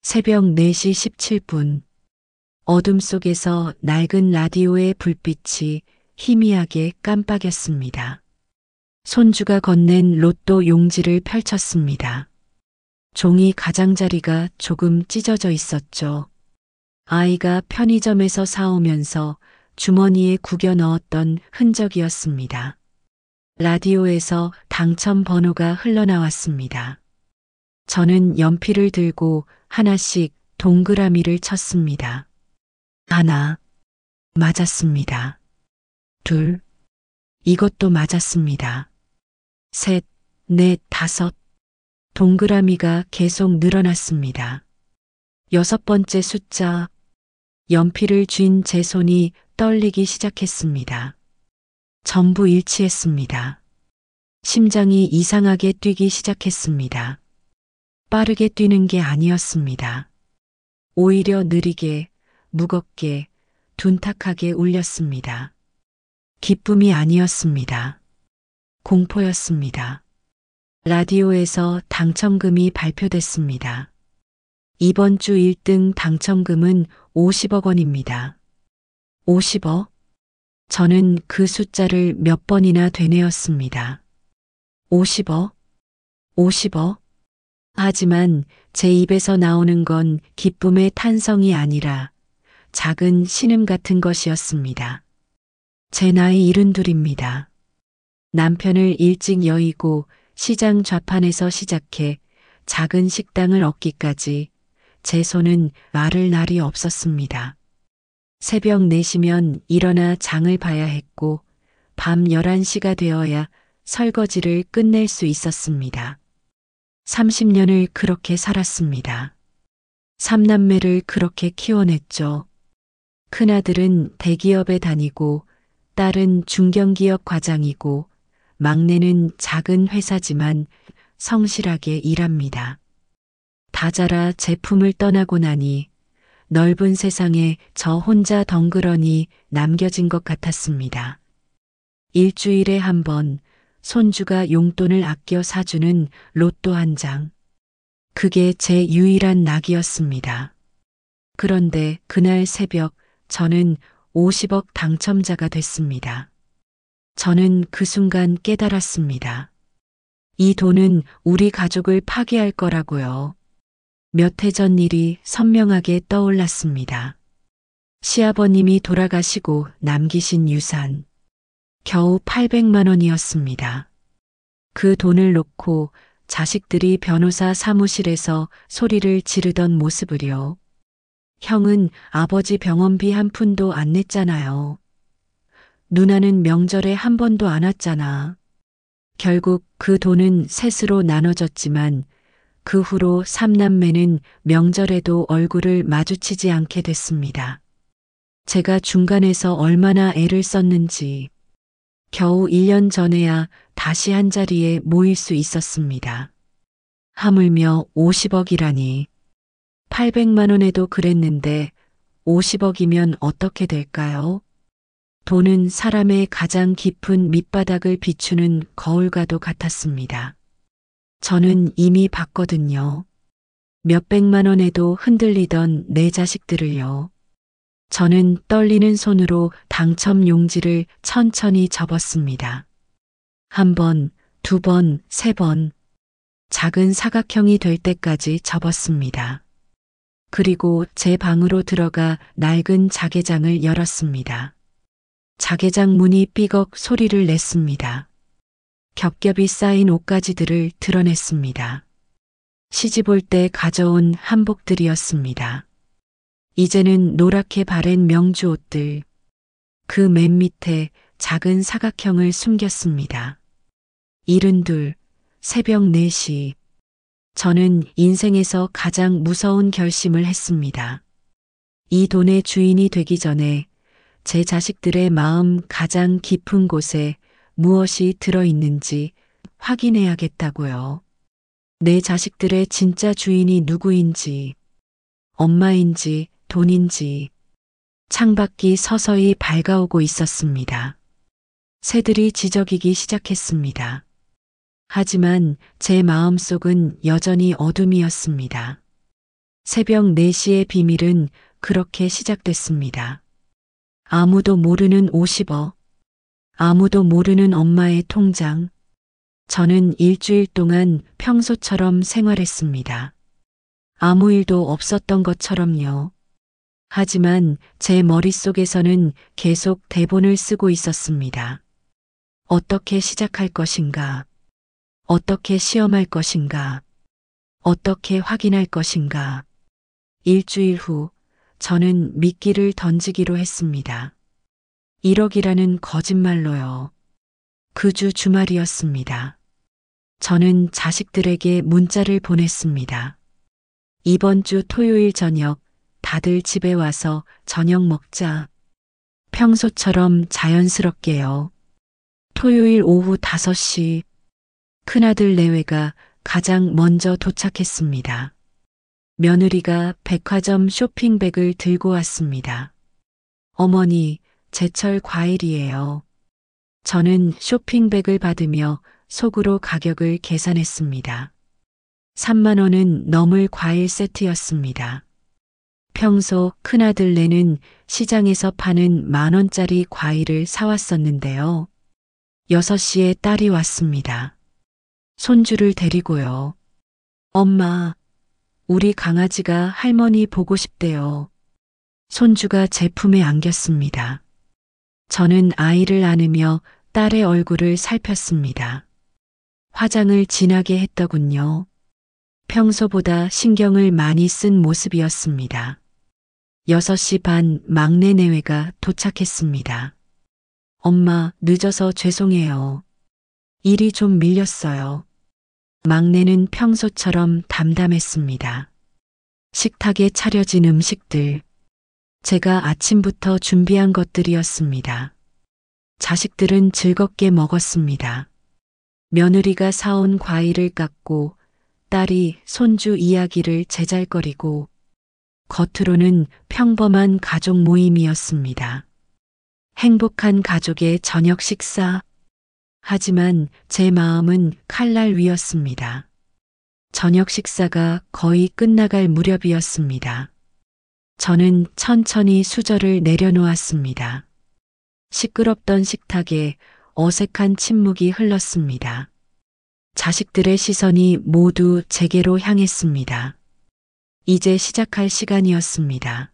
새벽 4시 17분. 어둠 속에서 낡은 라디오의 불빛이 희미하게 깜빡였습니다. 손주가 건넨 로또 용지를 펼쳤습니다. 종이 가장자리가 조금 찢어져 있었죠. 아이가 편의점에서 사오면서 주머니에 구겨 넣었던 흔적이었습니다. 라디오에서 당첨 번호가 흘러나왔습니다. 저는 연필을 들고 하나씩 동그라미를 쳤습니다. 하나, 맞았습니다. 둘, 이것도 맞았습니다. 셋, 넷, 다섯, 동그라미가 계속 늘어났습니다. 6번째 숫자, 연필을 쥔 제 손이 떨리기 시작했습니다. 전부 일치했습니다. 심장이 이상하게 뛰기 시작했습니다. 빠르게 뛰는 게 아니었습니다. 오히려 느리게, 무겁게, 둔탁하게 울렸습니다. 기쁨이 아니었습니다. 공포였습니다. 라디오에서 당첨금이 발표됐습니다. 이번 주 1등 당첨금은 50억 원입니다. 50억? 저는 그 숫자를 몇 번이나 되뇌었습니다. 50억? 50억? 하지만 제 입에서 나오는 건 기쁨의 탄성이 아니라 작은 신음 같은 것이었습니다. 제 나이 72입니다. 남편을 일찍 여의고 시장 좌판에서 시작해 작은 식당을 얻기까지 제 손은 마를 날이 없었습니다. 새벽 4시면 일어나 장을 봐야 했고 밤 11시가 되어야 설거지를 끝낼 수 있었습니다. 30년을 그렇게 살았습니다. 3남매를 그렇게 키워냈죠. 큰아들은 대기업에 다니고 딸은 중견기업 과장이고 막내는 작은 회사지만 성실하게 일합니다. 다 자라 제품을 떠나고 나니 넓은 세상에 저 혼자 덩그러니 남겨진 것 같았습니다. 일주일에 한 번 손주가 용돈을 아껴 사주는 로또 한 장. 그게 제 유일한 낙이었습니다. 그런데 그날 새벽 저는 50억 당첨자가 됐습니다. 저는 그 순간 깨달았습니다. 이 돈은 우리 가족을 파괴할 거라고요. 몇 해 전 일이 선명하게 떠올랐습니다. 시아버님이 돌아가시고 남기신 유산. 겨우 800만 원이었습니다. 그 돈을 놓고 자식들이 변호사 사무실에서 소리를 지르던 모습을요. 형은 아버지 병원비 한 푼도 안 냈잖아요. 누나는 명절에 한 번도 안 왔잖아. 결국 그 돈은 셋으로 나눠졌지만 그 후로 3남매는 명절에도 얼굴을 마주치지 않게 됐습니다. 제가 중간에서 얼마나 애를 썼는지 겨우 1년 전에야 다시 한자리에 모일 수 있었습니다. 하물며 50억이라니. 800만 원에도 그랬는데 50억이면 어떻게 될까요? 돈은 사람의 가장 깊은 밑바닥을 비추는 거울과도 같았습니다. 저는 이미 봤거든요. 몇백만 원에도 흔들리던 내 자식들을요. 저는 떨리는 손으로 당첨 용지를 천천히 접었습니다. 한 번, 두 번, 세 번. 작은 사각형이 될 때까지 접었습니다. 그리고 제 방으로 들어가 낡은 자개장을 열었습니다. 자개장 문이 삐걱 소리를 냈습니다. 겹겹이 쌓인 옷가지들을 드러냈습니다. 시집 올 때 가져온 한복들이었습니다. 이제는 노랗게 바랜 명주 옷들. 그 맨 밑에 작은 사각형을 숨겼습니다. 72, 새벽 4시. 저는 인생에서 가장 무서운 결심을 했습니다. 이 돈의 주인이 되기 전에 제 자식들의 마음 가장 깊은 곳에 무엇이 들어있는지 확인해야겠다고요. 내 자식들의 진짜 주인이 누구인지, 엄마인지 돈인지. 창밖이 서서히 밝아오고 있었습니다. 새들이 지저귀기 시작했습니다. 하지만 제 마음속은 여전히 어둠이었습니다. 새벽 4시의 비밀은 그렇게 시작됐습니다. 아무도 모르는 50억, 아무도 모르는 엄마의 통장. 저는 일주일 동안 평소처럼 생활했습니다. 아무 일도 없었던 것처럼요. 하지만 제 머릿속에서는 계속 대본을 쓰고 있었습니다. 어떻게 시작할 것인가? 어떻게 시험할 것인가? 어떻게 확인할 것인가? 일주일 후 저는 미끼를 던지기로 했습니다. 1억이라는 거짓말로요. 그 주 주말이었습니다. 저는 자식들에게 문자를 보냈습니다. 이번 주 토요일 저녁 다들 집에 와서 저녁 먹자. 평소처럼 자연스럽게요. 토요일 오후 5시 큰아들 내외가 가장 먼저 도착했습니다. 며느리가 백화점 쇼핑백을 들고 왔습니다. 어머니, 제철 과일이에요. 저는 쇼핑백을 받으며 속으로 가격을 계산했습니다. 3만 원은 넘을 과일 세트였습니다. 평소 큰아들네는 시장에서 파는 10,000원짜리 과일을 사왔었는데요. 6시에 딸이 왔습니다. 손주를 데리고요. 엄마, 우리 강아지가 할머니 보고 싶대요. 손주가 제 품에 안겼습니다. 저는 아이를 안으며 딸의 얼굴을 살폈습니다. 화장을 진하게 했더군요. 평소보다 신경을 많이 쓴 모습이었습니다. 6시 반 막내 내외가 도착했습니다. 엄마, 늦어서 죄송해요. 일이 좀 밀렸어요. 막내는 평소처럼 담담했습니다. 식탁에 차려진 음식들, 제가 아침부터 준비한 것들이었습니다. 자식들은 즐겁게 먹었습니다. 며느리가 사온 과일을 깎고 딸이 손주 이야기를 제잘거리고 겉으로는 평범한 가족 모임이었습니다. 행복한 가족의 저녁 식사. 하지만 제 마음은 칼날 위였습니다. 저녁 식사가 거의 끝나갈 무렵이었습니다. 저는 천천히 수저를 내려놓았습니다. 시끄럽던 식탁에 어색한 침묵이 흘렀습니다. 자식들의 시선이 모두 제게로 향했습니다. 이제 시작할 시간이었습니다.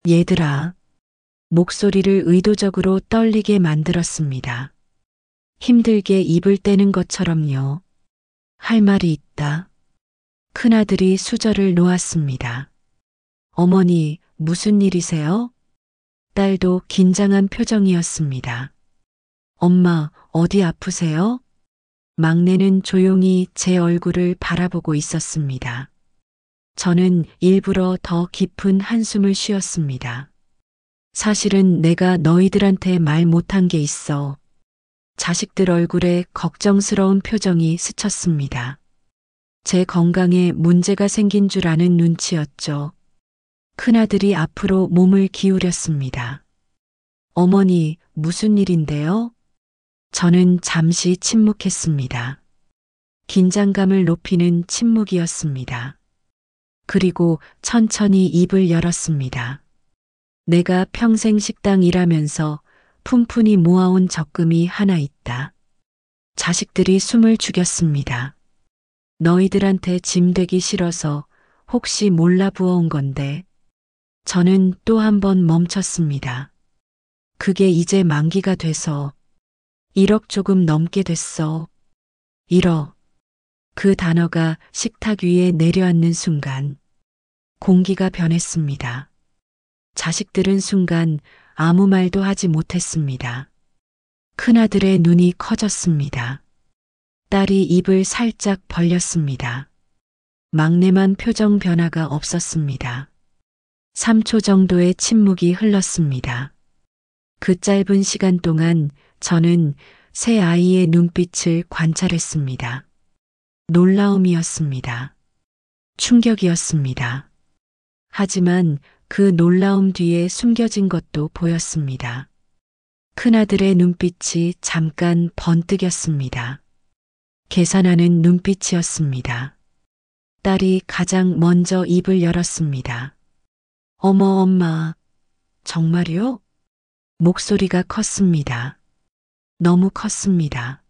얘들아, 목소리를 의도적으로 떨리게 만들었습니다. 힘들게 입을 떼는 것처럼요. 할 말이 있다. 큰아들이 수저를 놓았습니다. 어머니, 무슨 일이세요? 딸도 긴장한 표정이었습니다. 엄마, 어디 아프세요? 막내는 조용히 제 얼굴을 바라보고 있었습니다. 저는 일부러 더 깊은 한숨을 쉬었습니다. 사실은 내가 너희들한테 말 못한 게 있어. 자식들 얼굴에 걱정스러운 표정이 스쳤습니다. 제 건강에 문제가 생긴 줄 아는 눈치였죠. 큰아들이 앞으로 몸을 기울였습니다. 어머니, 무슨 일인데요? 저는 잠시 침묵했습니다. 긴장감을 높이는 침묵이었습니다. 그리고 천천히 입을 열었습니다. 내가 평생 식당 일하면서 푼푼히 모아온 적금이 하나 있다. 자식들이 숨을 죽였습니다. 너희들한테 짐 되기 싫어서 혹시 몰라 부어온 건데. 저는 또 한 번 멈췄습니다. 그게 이제 만기가 돼서 1억 조금 넘게 됐어. 1억. 그 단어가 식탁 위에 내려앉는 순간 공기가 변했습니다. 자식들은 순간 아무 말도 하지 못했습니다. 큰아들의 눈이 커졌습니다. 딸이 입을 살짝 벌렸습니다. 막내만 표정 변화가 없었습니다. 3초 정도의 침묵이 흘렀습니다. 그 짧은 시간 동안 저는 새 아이의 눈빛을 관찰했습니다. 놀라움이었습니다. 충격이었습니다. 하지만 그 놀라움 뒤에 숨겨진 것도 보였습니다. 큰아들의 눈빛이 잠깐 번뜩였습니다. 계산하는 눈빛이었습니다. 딸이 가장 먼저 입을 열었습니다. 어머, 엄마. 정말요? 목소리가 컸습니다. 너무 컸습니다.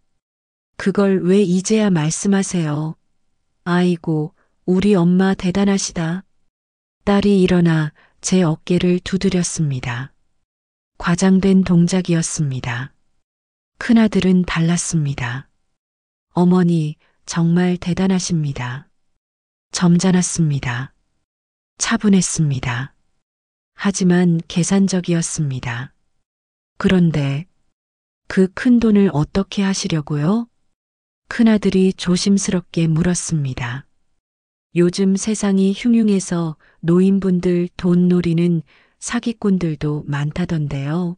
그걸 왜 이제야 말씀하세요? 아이고, 우리 엄마 대단하시다. 딸이 일어나 제 어깨를 두드렸습니다. 과장된 동작이었습니다. 큰아들은 달랐습니다. 어머니, 정말 대단하십니다. 점잖았습니다. 차분했습니다. 하지만 계산적이었습니다. 그런데 그 큰 돈을 어떻게 하시려고요? 큰아들이 조심스럽게 물었습니다. 요즘 세상이 흉흉해서 노인분들 돈 노리는 사기꾼들도 많다던데요.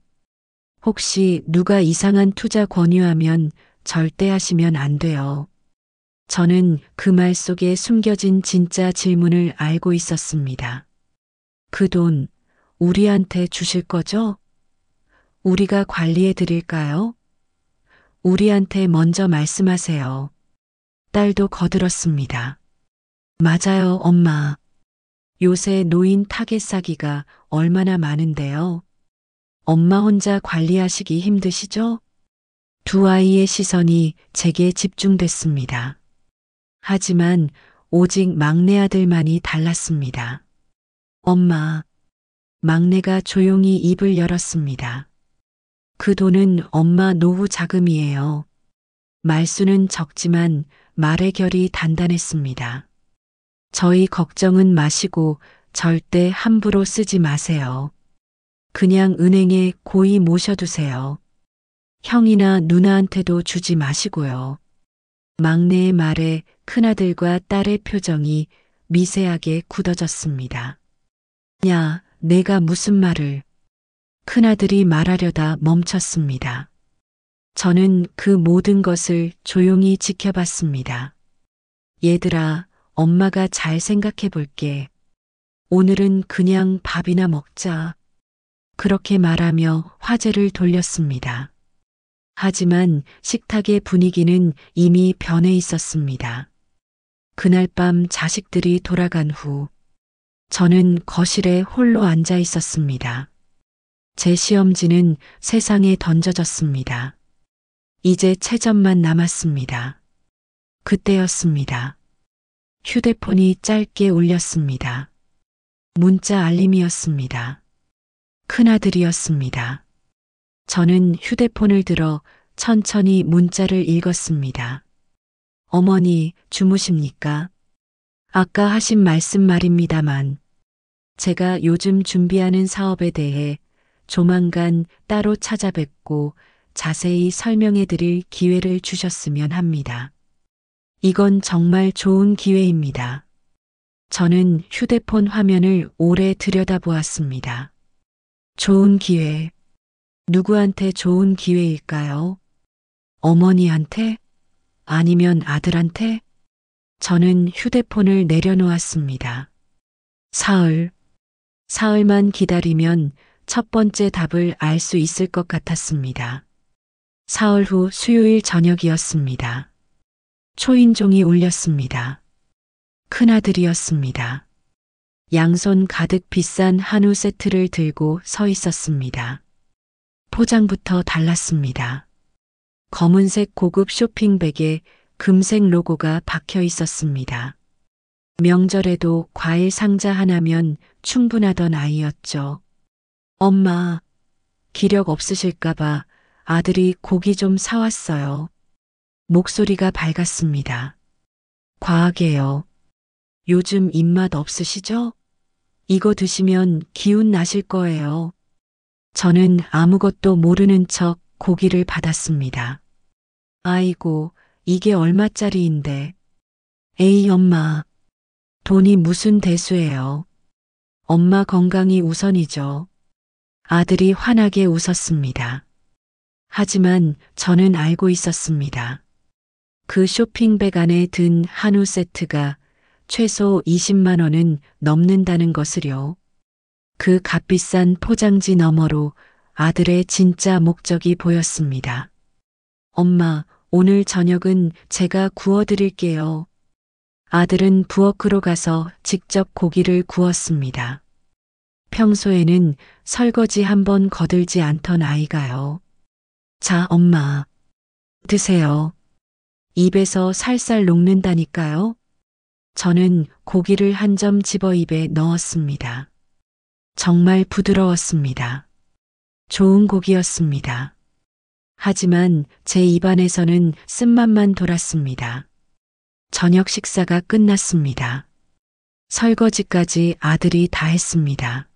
혹시 누가 이상한 투자 권유하면 절대 하시면 안 돼요. 저는 그 말 속에 숨겨진 진짜 질문을 알고 있었습니다. 그 돈 우리한테 주실 거죠? 우리가 관리해 드릴까요? 우리한테 먼저 말씀하세요. 딸도 거들었습니다. 맞아요, 엄마. 요새 노인 타겟 사기가 얼마나 많은데요. 엄마 혼자 관리하시기 힘드시죠? 두 아이의 시선이 제게 집중됐습니다. 하지만 오직 막내 아들만이 달랐습니다. 엄마, 막내가 조용히 입을 열었습니다. 그 돈은 엄마 노후 자금이에요. 말수는 적지만 말의 결이 단단했습니다. 저희 걱정은 마시고 절대 함부로 쓰지 마세요. 그냥 은행에 고이 모셔두세요. 형이나 누나한테도 주지 마시고요. 막내의 말에 큰아들과 딸의 표정이 미세하게 굳어졌습니다. 야, 내가 무슨 말을. 큰아들이 말하려다 멈췄습니다. 저는 그 모든 것을 조용히 지켜봤습니다. 얘들아, 엄마가 잘 생각해 볼게. 오늘은 그냥 밥이나 먹자. 그렇게 말하며 화제를 돌렸습니다. 하지만 식탁의 분위기는 이미 변해 있었습니다. 그날 밤 자식들이 돌아간 후 저는 거실에 홀로 앉아 있었습니다. 제 시험지는 세상에 던져졌습니다. 이제 채점만 남았습니다. 그때였습니다. 휴대폰이 짧게 울렸습니다. 문자 알림이었습니다. 큰아들이었습니다. 저는 휴대폰을 들어 천천히 문자를 읽었습니다. 어머니, 주무십니까? 아까 하신 말씀 말입니다만, 제가 요즘 준비하는 사업에 대해 조만간 따로 찾아뵙고 자세히 설명해 드릴 기회를 주셨으면 합니다. 이건 정말 좋은 기회입니다. 저는 휴대폰 화면을 오래 들여다보았습니다. 좋은 기회. 누구한테 좋은 기회일까요? 어머니한테? 아니면 아들한테? 저는 휴대폰을 내려놓았습니다. 사흘만 기다리면 첫 번째 답을 알 수 있을 것 같았습니다. 사흘 후 수요일 저녁이었습니다. 초인종이 울렸습니다. 큰아들이었습니다. 양손 가득 비싼 한우 세트를 들고 서 있었습니다. 포장부터 달랐습니다. 검은색 고급 쇼핑백에 금색 로고가 박혀 있었습니다. 명절에도 과일 상자 하나면 충분하던 아이였죠. 엄마, 기력 없으실까봐 아들이 고기 좀 사왔어요. 목소리가 밝았습니다. 과하게요. 요즘 입맛 없으시죠? 이거 드시면 기운 나실 거예요. 저는 아무것도 모르는 척 고기를 받았습니다. 아이고, 이게 얼마짜리인데. 에이, 엄마. 돈이 무슨 대수예요. 엄마 건강이 우선이죠. 아들이 환하게 웃었습니다. 하지만 저는 알고 있었습니다. 그 쇼핑백 안에 든 한우 세트가 최소 20만 원은 넘는다는 것을요. 그 값비싼 포장지 너머로 아들의 진짜 목적이 보였습니다. 엄마, 오늘 저녁은 제가 구워드릴게요. 아들은 부엌으로 가서 직접 고기를 구웠습니다. 평소에는 설거지 한번 거들지 않던 아이가요. 자, 엄마. 드세요. 입에서 살살 녹는다니까요. 저는 고기를 한 점 집어 입에 넣었습니다. 정말 부드러웠습니다. 좋은 고기였습니다. 하지만 제 입안에서는 쓴맛만 돌았습니다. 저녁 식사가 끝났습니다. 설거지까지 아들이 다 했습니다.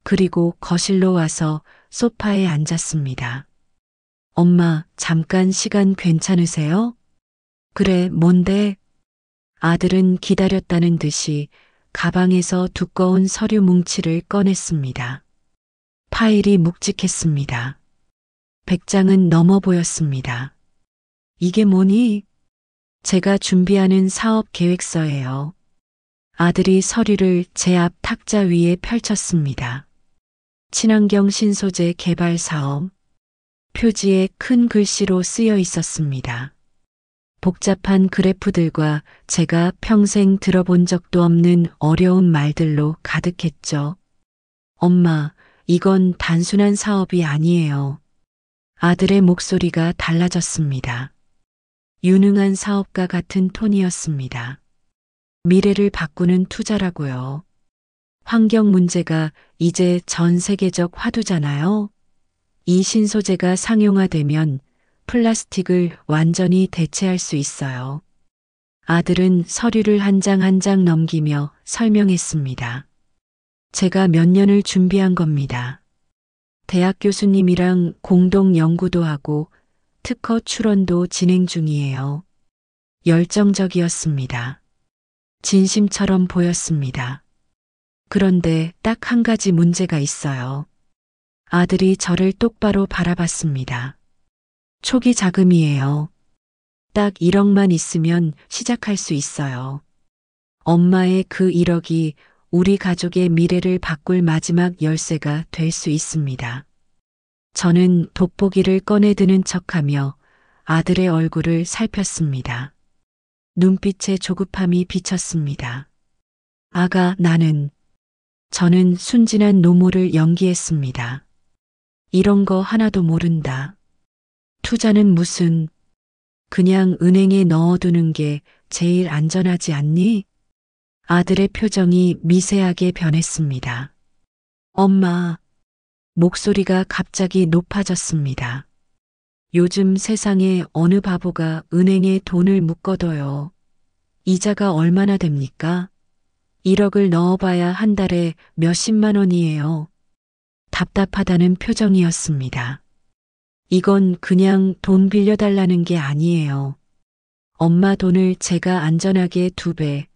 그리고 거실로 와서 소파에 앉았습니다. 엄마, 잠깐 시간 괜찮으세요? 그래, 뭔데? 아들은 기다렸다는 듯이 가방에서 두꺼운 서류 뭉치를 꺼냈습니다. 파일이 묵직했습니다. 100장은 넘어 보였습니다. 이게 뭐니? 제가 준비하는 사업 계획서예요. 아들이 서류를 제 앞 탁자 위에 펼쳤습니다. 친환경 신소재 개발 사업. 표지에 큰 글씨로 쓰여 있었습니다. 복잡한 그래프들과 제가 평생 들어본 적도 없는 어려운 말들로 가득했죠. 엄마, 이건 단순한 사업이 아니에요. 아들의 목소리가 달라졌습니다. 유능한 사업가 같은 톤이었습니다. 미래를 바꾸는 투자라고요. 환경 문제가 이제 전 세계적 화두잖아요. 이 신소재가 상용화되면 플라스틱을 완전히 대체할 수 있어요. 아들은 서류를 한 장 한 장 넘기며 설명했습니다. 제가 몇 년을 준비한 겁니다. 대학 교수님이랑 공동 연구도 하고 특허 출원도 진행 중이에요. 열정적이었습니다. 진심처럼 보였습니다. 그런데 딱 한 가지 문제가 있어요. 아들이 저를 똑바로 바라봤습니다. 초기 자금이에요. 딱 1억만 있으면 시작할 수 있어요. 엄마의 그 1억이 우리 가족의 미래를 바꿀 마지막 열쇠가 될 수 있습니다. 저는 돋보기를 꺼내드는 척하며 아들의 얼굴을 살폈습니다. 눈빛에 조급함이 비쳤습니다. 아가, 저는 순진한 노모를 연기했습니다. 이런 거 하나도 모른다. 투자는 무슨, 그냥 은행에 넣어두는 게 제일 안전하지 않니? 아들의 표정이 미세하게 변했습니다. 엄마, 목소리가 갑자기 높아졌습니다. 요즘 세상에 어느 바보가 은행에 돈을 묶어둬요. 이자가 얼마나 됩니까? 1억을 넣어봐야 한 달에 몇십만 원이에요. 답답하다는 표정이었습니다. 이건 그냥 돈 빌려달라는 게 아니에요. 엄마 돈을 제가 안전하게 2배,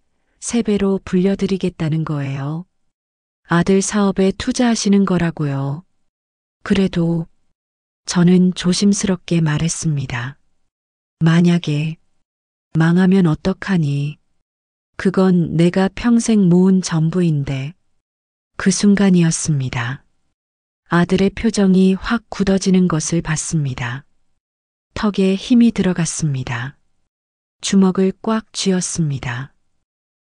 3배로 불려드리겠다는 거예요. 아들 사업에 투자하시는 거라고요. 그래도 저는 조심스럽게 말했습니다. 만약에 망하면 어떡하니? 그건 내가 평생 모은 전부인데. 그 순간이었습니다. 아들의 표정이 확 굳어지는 것을 봤습니다. 턱에 힘이 들어갔습니다. 주먹을 꽉 쥐었습니다.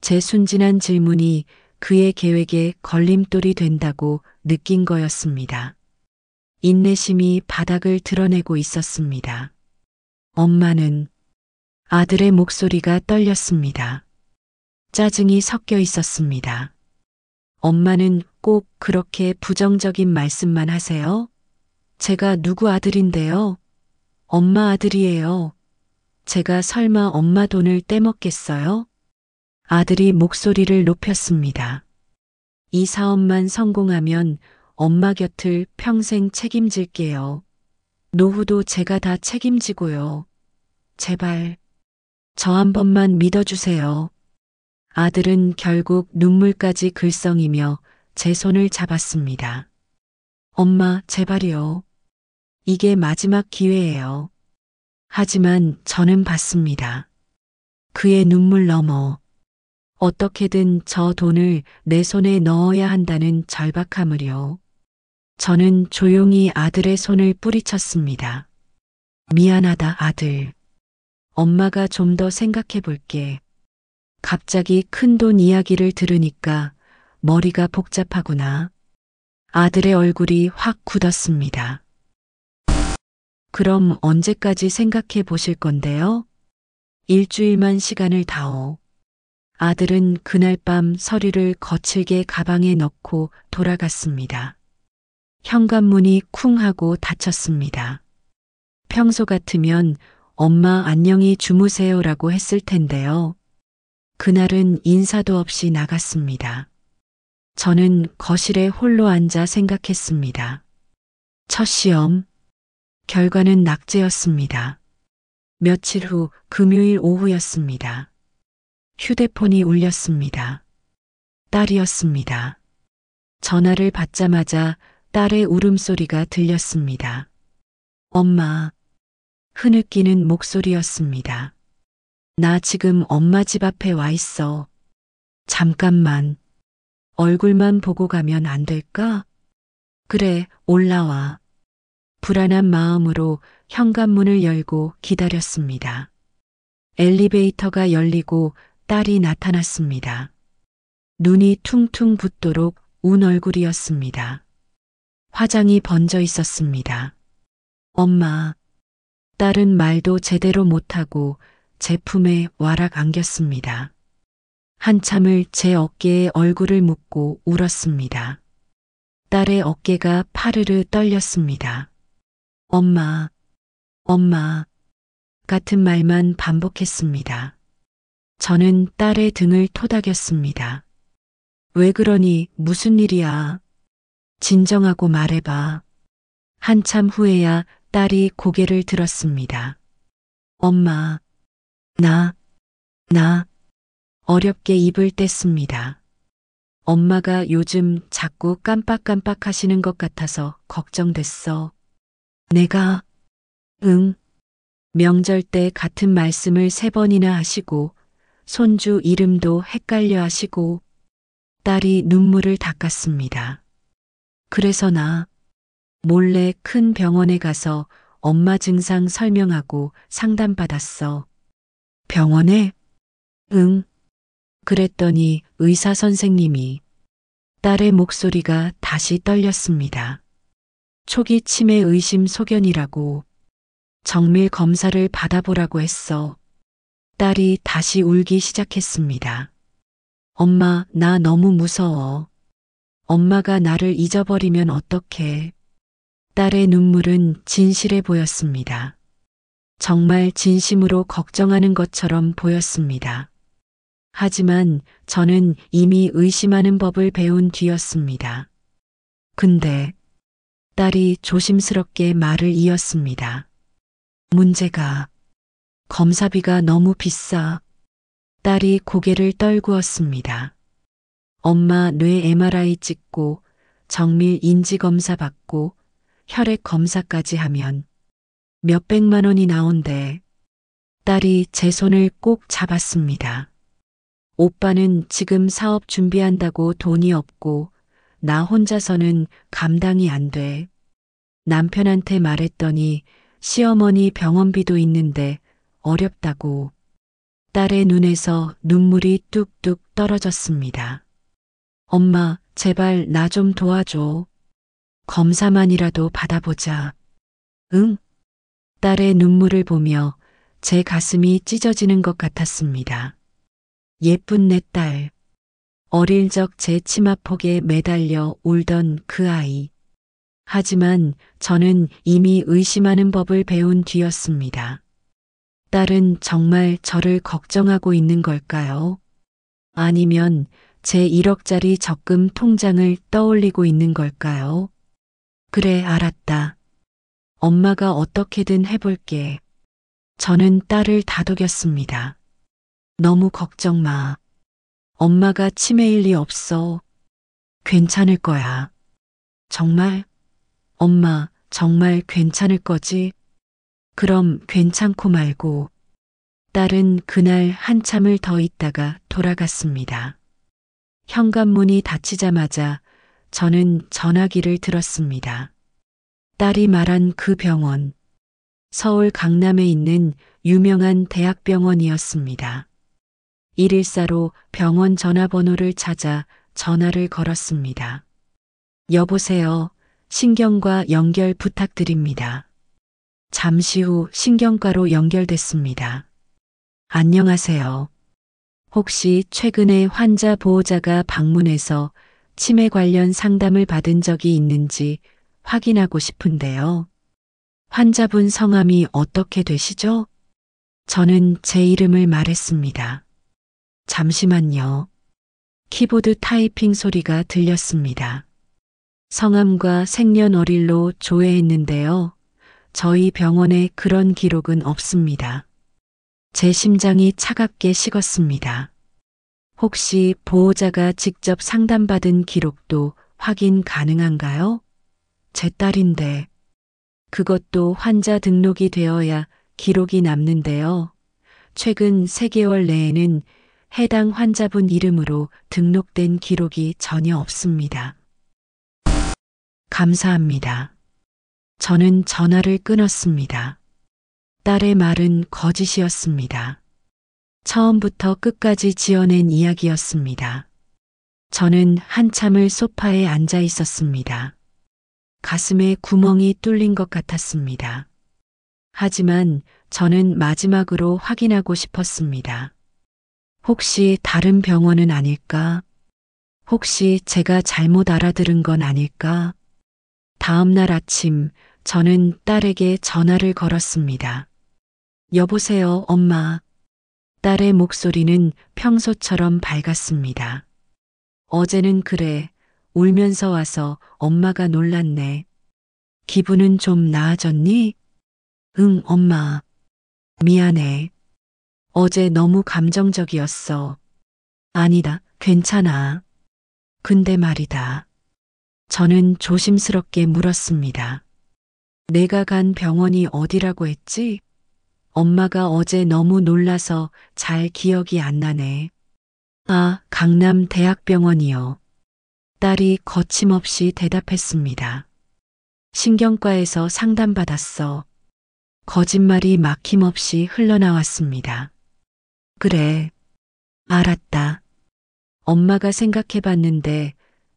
제 순진한 질문이 그의 계획에 걸림돌이 된다고 느낀 거였습니다. 인내심이 바닥을 드러내고 있었습니다. 엄마는 아들의 목소리가 떨렸습니다. 짜증이 섞여 있었습니다. 엄마는 꼭 그렇게 부정적인 말씀만 하세요? 제가 누구 아들인데요? 엄마 아들이에요. 제가 설마 엄마 돈을 떼먹겠어요? 아들이 목소리를 높였습니다. 이 사업만 성공하면 엄마 곁을 평생 책임질게요. 노후도 제가 다 책임지고요. 제발, 저 한 번만 믿어주세요. 아들은 결국 눈물까지 글썽이며 제 손을 잡았습니다. 엄마, 제발이요. 이게 마지막 기회예요. 하지만 저는 봤습니다. 그의 눈물 너머 어떻게든 저 돈을 내 손에 넣어야 한다는 절박함을요. 저는 조용히 아들의 손을 뿌리쳤습니다. 미안하다, 아들. 엄마가 좀 더 생각해 볼게. 갑자기 큰돈 이야기를 들으니까 머리가 복잡하구나. 아들의 얼굴이 확 굳었습니다. 그럼 언제까지 생각해 보실 건데요? 일주일만 시간을 다오. 아들은 그날 밤 서류를 거칠게 가방에 넣고 돌아갔습니다. 현관문이 쿵 하고 닫혔습니다. 평소 같으면 엄마 안녕히 주무세요라고 했을 텐데요. 그날은 인사도 없이 나갔습니다. 저는 거실에 홀로 앉아 생각했습니다. 첫 시험. 결과는 낙제였습니다. 며칠 후 금요일 오후였습니다. 휴대폰이 울렸습니다. 딸이었습니다. 전화를 받자마자 딸의 울음소리가 들렸습니다. 엄마. 흐느끼는 목소리였습니다. 나 지금 엄마 집 앞에 와 있어. 잠깐만. 얼굴만 보고 가면 안 될까? 그래, 올라와. 불안한 마음으로 현관문을 열고 기다렸습니다. 엘리베이터가 열리고 딸이 나타났습니다. 눈이 퉁퉁 붓도록 운 얼굴이었습니다. 화장이 번져 있었습니다. 엄마. 딸은 말도 제대로 못하고 제 품에 와락 안겼습니다. 한참을 제 어깨에 얼굴을 묻고 울었습니다. 딸의 어깨가 파르르 떨렸습니다. 엄마, 엄마 같은 말만 반복했습니다. 저는 딸의 등을 토닥였습니다. 왜 그러니? 무슨 일이야? 진정하고 말해봐. 한참 후에야 딸이 고개를 들었습니다. 엄마, 나 어렵게 입을 뗐습니다. 엄마가 요즘 자꾸 깜빡깜빡 하시는 것 같아서 걱정됐어. 내가, 응. 명절 때 같은 말씀을 3번이나 하시고, 손주 이름도 헷갈려 하시고, 딸이 눈물을 닦았습니다. 그래서 나 몰래 큰 병원에 가서 엄마 증상 설명하고 상담받았어. 병원에? 응. 그랬더니 의사 선생님이 딸의 목소리가 다시 떨렸습니다. 초기 치매 의심 소견이라고 정밀 검사를 받아보라고 했어. 딸이 다시 울기 시작했습니다. 엄마, 나 너무 무서워. 엄마가 나를 잊어버리면 어떡해. 딸의 눈물은 진실해 보였습니다. 정말 진심으로 걱정하는 것처럼 보였습니다. 하지만 저는 이미 의심하는 법을 배운 뒤였습니다. 근데 딸이 조심스럽게 말을 이었습니다. 문제가 검사비가 너무 비싸. 딸이 고개를 떨구었습니다. 엄마 뇌 MRI 찍고 정밀 인지 검사 받고 혈액 검사까지 하면 몇백만 원이 나온대. 딸이 제 손을 꼭 잡았습니다. 오빠는 지금 사업 준비한다고 돈이 없고 나 혼자서는 감당이 안 돼. 남편한테 말했더니 시어머니 병원비도 있는데 어렵다고. 딸의 눈에서 눈물이 뚝뚝 떨어졌습니다. 엄마, 제발 나 좀 도와줘. 검사만이라도 받아보자. 응? 딸의 눈물을 보며 제 가슴이 찢어지는 것 같았습니다. 예쁜 내 딸. 어릴 적 제 치마폭에 매달려 울던 그 아이. 하지만 저는 이미 의심하는 법을 배운 뒤였습니다. 딸은 정말 저를 걱정하고 있는 걸까요? 아니면 제 1억짜리 적금 통장을 떠올리고 있는 걸까요? 그래, 알았다. 엄마가 어떻게든 해볼게. 저는 딸을 다독였습니다. 너무 걱정 마. 엄마가 치매일 리 없어. 괜찮을 거야. 정말? 엄마, 정말 괜찮을 거지? 그럼 괜찮고 말고. 딸은 그날 한참을 더 있다가 돌아갔습니다. 현관문이 닫히자마자 저는 전화기를 들었습니다. 딸이 말한 그 병원. 서울 강남에 있는 유명한 대학병원이었습니다. 114로 병원 전화번호를 찾아 전화를 걸었습니다. 여보세요. 신경과 연결 부탁드립니다. 잠시 후 신경과로 연결됐습니다. 안녕하세요. 혹시 최근에 환자 보호자가 방문해서 치매 관련 상담을 받은 적이 있는지 확인하고 싶은데요. 환자분 성함이 어떻게 되시죠? 저는 제 이름을 말했습니다. 잠시만요. 키보드 타이핑 소리가 들렸습니다. 성함과 생년월일로 조회했는데요. 저희 병원에 그런 기록은 없습니다. 제 심장이 차갑게 식었습니다. 혹시 보호자가 직접 상담받은 기록도 확인 가능한가요? 제 딸인데 그것도 환자 등록이 되어야 기록이 남는데요. 최근 3개월 내에는 해당 환자분 이름으로 등록된 기록이 전혀 없습니다. 감사합니다. 저는 전화를 끊었습니다. 딸의 말은 거짓이었습니다. 처음부터 끝까지 지어낸 이야기였습니다. 저는 한참을 소파에 앉아 있었습니다. 가슴에 구멍이 뚫린 것 같았습니다. 하지만 저는 마지막으로 확인하고 싶었습니다. 혹시 다른 병원은 아닐까? 혹시 제가 잘못 알아들은 건 아닐까? 다음 날 아침 저는 딸에게 전화를 걸었습니다. 여보세요, 엄마. 딸의 목소리는 평소처럼 밝았습니다. 어제는 그래. 울면서 와서 엄마가 놀랐네. 기분은 좀 나아졌니? 응, 엄마. 미안해. 어제 너무 감정적이었어. 아니다, 괜찮아. 근데 말이다. 저는 조심스럽게 물었습니다. 내가 간 병원이 어디라고 했지? 엄마가 어제 너무 놀라서 잘 기억이 안 나네. 아, 강남대학병원이요. 딸이 거침없이 대답했습니다. 신경과에서 상담받았어. 거짓말이 막힘없이 흘러나왔습니다. 그래. 알았다. 엄마가 생각해봤는데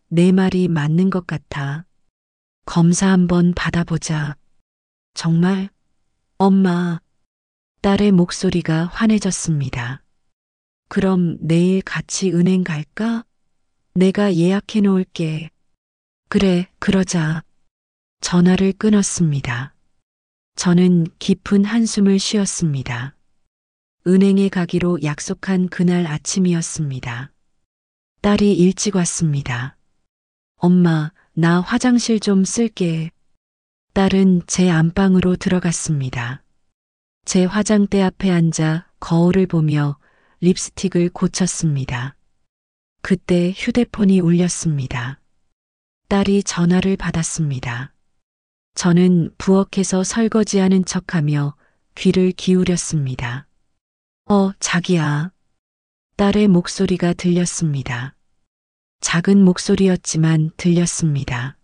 내 말이 맞는 것 같아. 검사 한번 받아보자. 정말? 엄마. 딸의 목소리가 환해졌습니다. 그럼 내일 같이 은행 갈까? 내가 예약해 놓을게. 그래, 그러자. 전화를 끊었습니다. 저는 깊은 한숨을 쉬었습니다. 은행에 가기로 약속한 그날 아침이었습니다. 딸이 일찍 왔습니다. 엄마, 나 화장실 좀 쓸게. 딸은 제 안방으로 들어갔습니다. 제 화장대 앞에 앉아 거울을 보며 립스틱을 고쳤습니다. 그때 휴대폰이 울렸습니다. 딸이 전화를 받았습니다. 저는 부엌에서 설거지하는 척하며 귀를 기울였습니다. 자기야. 딸의 목소리가 들렸습니다. 작은 목소리였지만 들렸습니다.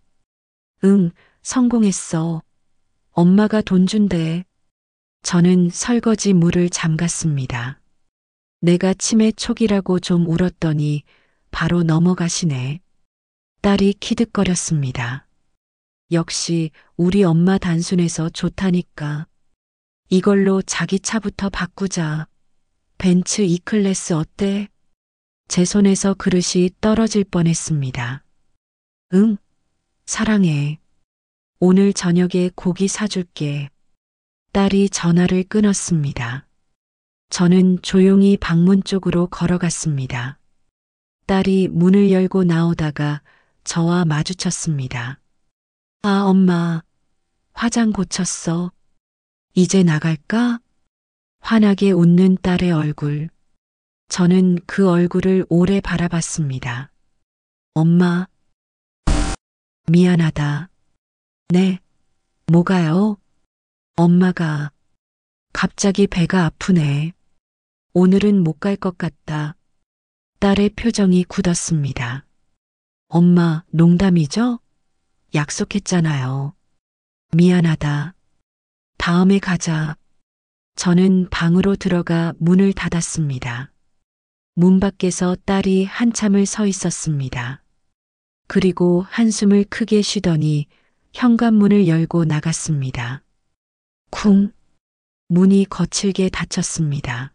응, 성공했어. 엄마가 돈 준대. 저는 설거지 물을 잠갔습니다. 내가 치매 초기라고 좀 울었더니 바로 넘어가시네. 딸이 키득거렸습니다. 역시 우리 엄마 단순해서 좋다니까. 이걸로 자기 차부터 바꾸자. 벤츠 E클래스 어때? 제 손에서 그릇이 떨어질 뻔했습니다. 응, 사랑해. 오늘 저녁에 고기 사줄게. 딸이 전화를 끊었습니다. 저는 조용히 방문 쪽으로 걸어갔습니다. 딸이 문을 열고 나오다가 저와 마주쳤습니다. 아, 엄마. 화장 고쳤어. 이제 나갈까? 환하게 웃는 딸의 얼굴. 저는 그 얼굴을 오래 바라봤습니다. 엄마. 미안하다. 네. 뭐가요? 엄마가 갑자기 배가 아프네. 오늘은 못 갈 것 같다. 딸의 표정이 굳었습니다. 엄마, 농담이죠? 약속했잖아요. 미안하다. 다음에 가자. 저는 방으로 들어가 문을 닫았습니다. 문 밖에서 딸이 한참을 서 있었습니다. 그리고 한숨을 크게 쉬더니 현관문을 열고 나갔습니다. 쿵! 문이 거칠게 닫혔습니다.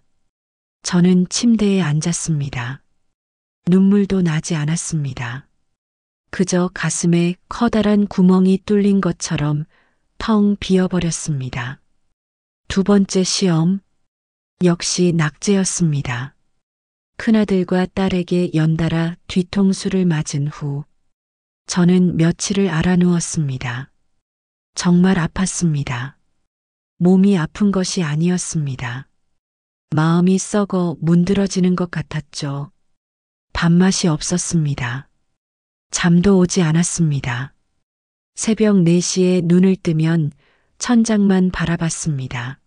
저는 침대에 앉았습니다. 눈물도 나지 않았습니다. 그저 가슴에 커다란 구멍이 뚫린 것처럼 텅 비어버렸습니다. 두 번째 시험, 역시 낙제였습니다. 큰아들과 딸에게 연달아 뒤통수를 맞은 후 저는 며칠을 알아누웠습니다. 정말 아팠습니다. 몸이 아픈 것이 아니었습니다. 마음이 썩어 문드러지는 것 같았죠. 밥맛이 없었습니다. 잠도 오지 않았습니다. 새벽 4시에 눈을 뜨면 천장만 바라봤습니다.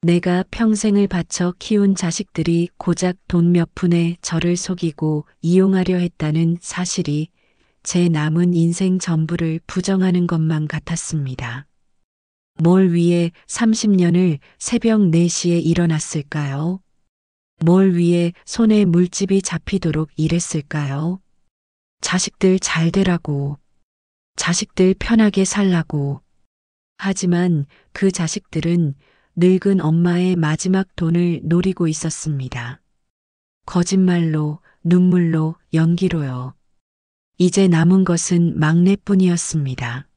내가 평생을 바쳐 키운 자식들이 고작 돈 몇 푼에 저를 속이고 이용하려 했다는 사실이 제 남은 인생 전부를 부정하는 것만 같았습니다. 뭘 위해 30년을 새벽 4시에 일어났을까요? 뭘 위해 손에 물집이 잡히도록 일했을까요? 자식들 잘 되라고, 자식들 편하게 살라고. 하지만 그 자식들은 늙은 엄마의 마지막 돈을 노리고 있었습니다. 거짓말로, 눈물로, 연기로요. 이제 남은 것은 막내뿐이었습니다.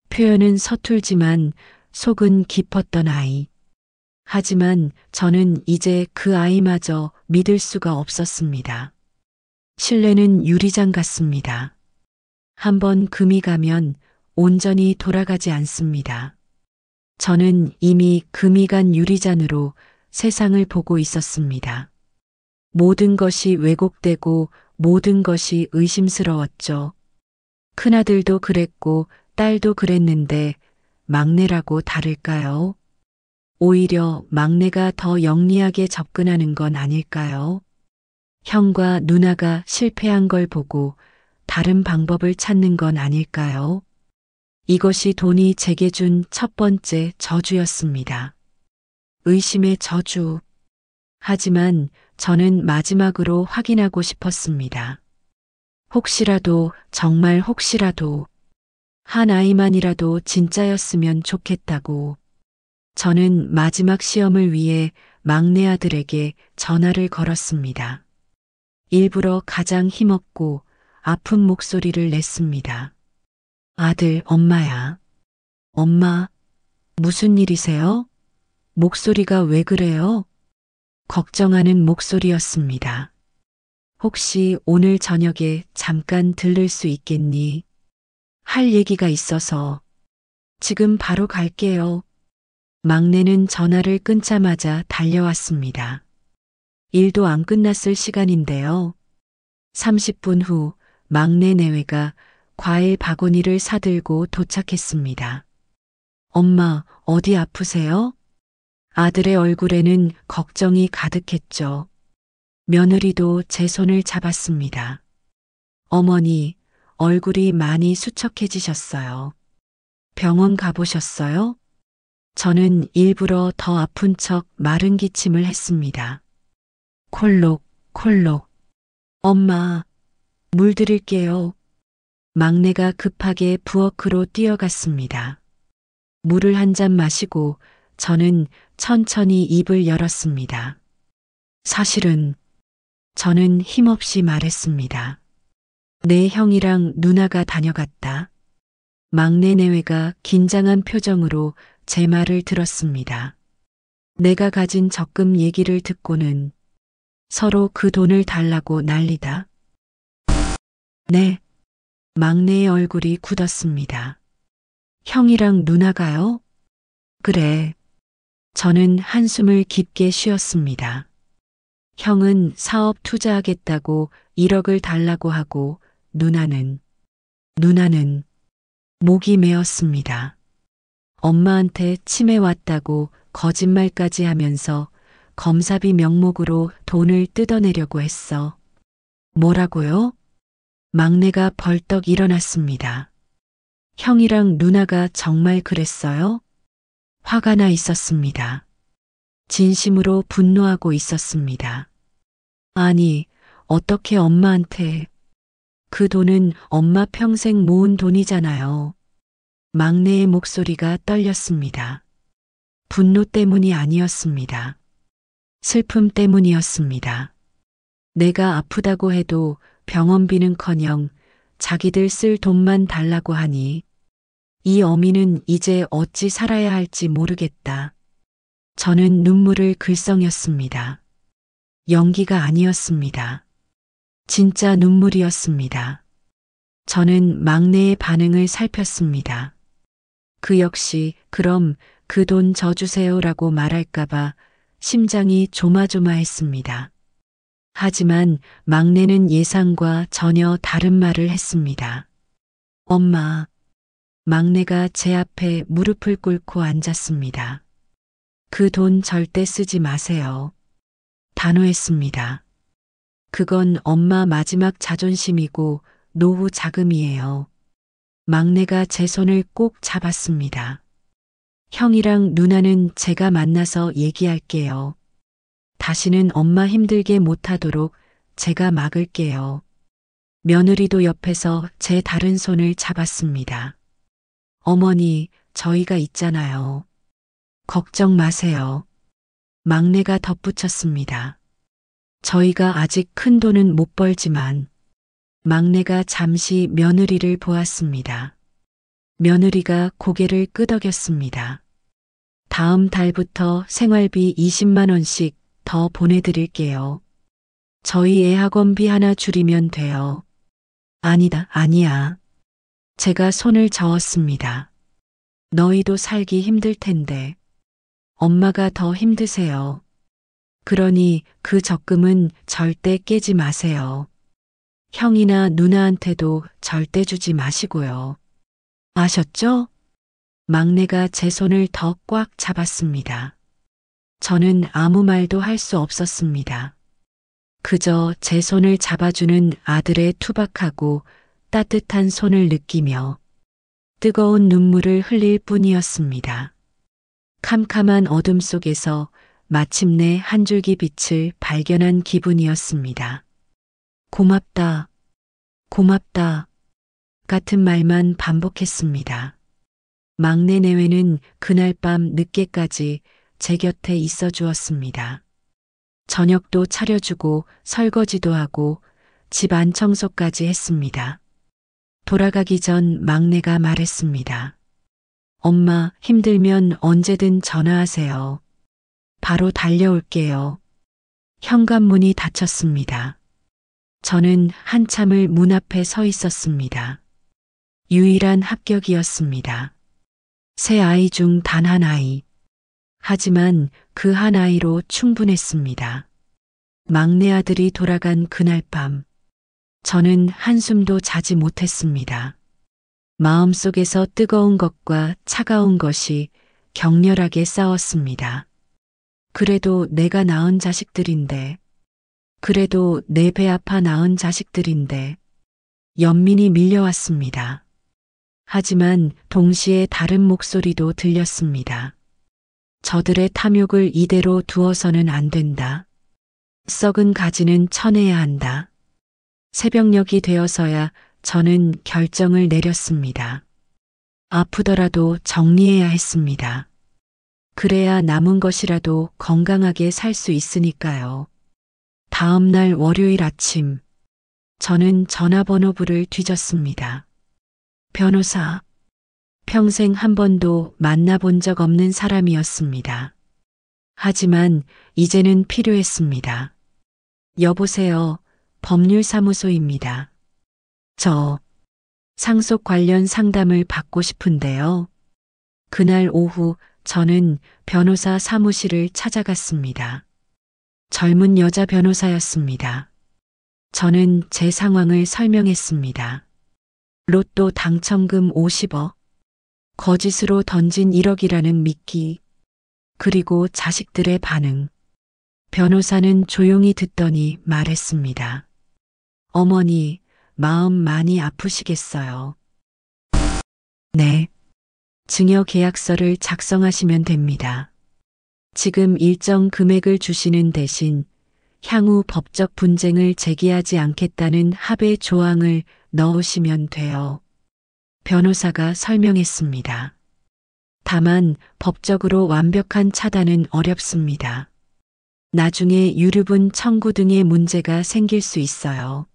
표현은 서툴지만 속은 깊었던 아이. 하지만 저는 이제 그 아이마저 믿을 수가 없었습니다. 신뢰는 유리장 같습니다. 한번 금이 가면 온전히 돌아가지 않습니다. 저는 이미 금이 간 유리잔으로 세상을 보고 있었습니다. 모든 것이 왜곡되고 모든 것이 의심스러웠죠. 큰아들도 그랬고 딸도 그랬는데 막내라고 다를까요? 오히려 막내가 더 영리하게 접근하는 건 아닐까요? 형과 누나가 실패한 걸 보고 다른 방법을 찾는 건 아닐까요? 이것이 돈이 제게 준 첫 번째 저주였습니다. 의심의 저주. 하지만 저는 마지막으로 확인하고 싶었습니다. 혹시라도, 정말 혹시라도, 한 아이만이라도 진짜였으면 좋겠다고. 저는 마지막 시험을 위해 막내 아들에게 전화를 걸었습니다. 일부러 가장 힘없고 아픈 목소리를 냈습니다. 아들, 엄마야. 엄마, 무슨 일이세요? 목소리가 왜 그래요? 걱정하는 목소리였습니다. 혹시 오늘 저녁에 잠깐 들를 수 있겠니? 할 얘기가 있어서. 지금 바로 갈게요. 막내는 전화를 끊자마자 달려왔습니다. 일도 안 끝났을 시간인데요. 30분 후 막내 내외가 과일 바구니를 사들고 도착했습니다. 엄마, 어디 아프세요? 아들의 얼굴에는 걱정이 가득했죠. 며느리도 제 손을 잡았습니다. 어머니, 얼굴이 많이 수척해지셨어요. 병원 가보셨어요? 저는 일부러 더 아픈 척 마른 기침을 했습니다. 콜록, 콜록. 엄마, 물 드릴게요. 막내가 급하게 부엌으로 뛰어갔습니다. 물을 한 잔 마시고 저는 천천히 입을 열었습니다. 사실은 저는 힘없이 말했습니다. 내 형이랑 누나가 다녀갔다. 막내 내외가 긴장한 표정으로 제 말을 들었습니다. 내가 가진 적금 얘기를 듣고는 서로 그 돈을 달라고 난리다. 네. 막내의 얼굴이 굳었습니다. 형이랑 누나가요? 그래. 저는 한숨을 깊게 쉬었습니다. 형은 사업 투자하겠다고 1억을 달라고 하고 누나는 목이 메었습니다. 엄마한테 치매 왔다고 거짓말까지 하면서 검사비 명목으로 돈을 뜯어내려고 했어. 뭐라고요? 막내가 벌떡 일어났습니다. 형이랑 누나가 정말 그랬어요? 화가 나 있었습니다. 진심으로 분노하고 있었습니다. 아니, 어떻게 엄마한테? 그 돈은 엄마 평생 모은 돈이잖아요. 막내의 목소리가 떨렸습니다. 분노 때문이 아니었습니다. 슬픔 때문이었습니다. 내가 아프다고 해도 병원비는커녕 자기들 쓸 돈만 달라고 하니 이 어미는 이제 어찌 살아야 할지 모르겠다. 저는 눈물을 글썽였습니다. 연기가 아니었습니다. 진짜 눈물이었습니다. 저는 막내의 반응을 살폈습니다. 그 역시 그럼 그 돈 저 주세요라고 말할까봐 심장이 조마조마했습니다. 하지만 막내는 예상과 전혀 다른 말을 했습니다. 엄마. 막내가 제 앞에 무릎을 꿇고 앉았습니다. 그 돈 절대 쓰지 마세요. 단호했습니다. 그건 엄마 마지막 자존심이고 노후 자금이에요. 막내가 제 손을 꼭 잡았습니다. 형이랑 누나는 제가 만나서 얘기할게요. 다시는 엄마 힘들게 못하도록 제가 막을게요. 며느리도 옆에서 제 다른 손을 잡았습니다. 어머니, 저희가 있잖아요. 걱정 마세요. 막내가 덧붙였습니다. 저희가 아직 큰 돈은 못 벌지만 막내가 잠시 며느리를 보았습니다. 며느리가 고개를 끄덕였습니다. 다음 달부터 생활비 20만 원씩 더 보내드릴게요. 저희 애 학원비 하나 줄이면 돼요. 아니야. 제가 손을 저었습니다. 너희도 살기 힘들 텐데. 엄마가 더 힘드세요. 그러니 그 적금은 절대 깨지 마세요. 형이나 누나한테도 절대 주지 마시고요. 아셨죠? 막내가 제 손을 더 꽉 잡았습니다. 저는 아무 말도 할 수 없었습니다. 그저 제 손을 잡아주는 아들의 투박하고 따뜻한 손을 느끼며 뜨거운 눈물을 흘릴 뿐이었습니다. 캄캄한 어둠 속에서 마침내 한 줄기 빛을 발견한 기분이었습니다. 고맙다. 같은 말만 반복했습니다. 막내 내외는 그날 밤 늦게까지 제 곁에 있어 주었습니다. 저녁도 차려주고 설거지도 하고 집 안 청소까지 했습니다. 돌아가기 전 막내가 말했습니다. 엄마 힘들면 언제든 전화하세요. 바로 달려올게요. 현관문이 닫혔습니다. 저는 한참을 문 앞에 서 있었습니다. 유일한 합격이었습니다. 세 아이 중 단 한 아이. 하지만 그 한 아이로 충분했습니다. 막내 아들이 돌아간 그날 밤, 저는 한숨도 자지 못했습니다. 마음속에서 뜨거운 것과 차가운 것이 격렬하게 싸웠습니다. 그래도 내가 낳은 자식들인데, 그래도 내 배 아파 낳은 자식들인데, 연민이 밀려왔습니다. 하지만 동시에 다른 목소리도 들렸습니다. 저들의 탐욕을 이대로 두어서는 안 된다. 썩은 가지는 쳐내야 한다. 새벽녘이 되어서야 저는 결정을 내렸습니다. 아프더라도 정리해야 했습니다. 그래야 남은 것이라도 건강하게 살 수 있으니까요. 다음 날 월요일 아침, 저는 전화번호부를 뒤졌습니다. 변호사. 평생 한 번도 만나본 적 없는 사람이었습니다. 하지만 이제는 필요했습니다. 여보세요. 법률사무소입니다. 저 상속 관련 상담을 받고 싶은데요. 그날 오후 저는 변호사 사무실을 찾아갔습니다. 젊은 여자 변호사였습니다. 저는 제 상황을 설명했습니다. 로또 당첨금 50억, 거짓으로 던진 1억이라는 미끼, 그리고 자식들의 반응. 변호사는 조용히 듣더니 말했습니다. 어머니, 마음 많이 아프시겠어요. 네. 증여 계약서를 작성하시면 됩니다. 지금 일정 금액을 주시는 대신 향후 법적 분쟁을 제기하지 않겠다는 합의 조항을 넣으시면 돼요. 변호사가 설명했습니다. 다만 법적으로 완벽한 차단은 어렵습니다. 나중에 유류분 청구 등의 문제가 생길 수 있어요.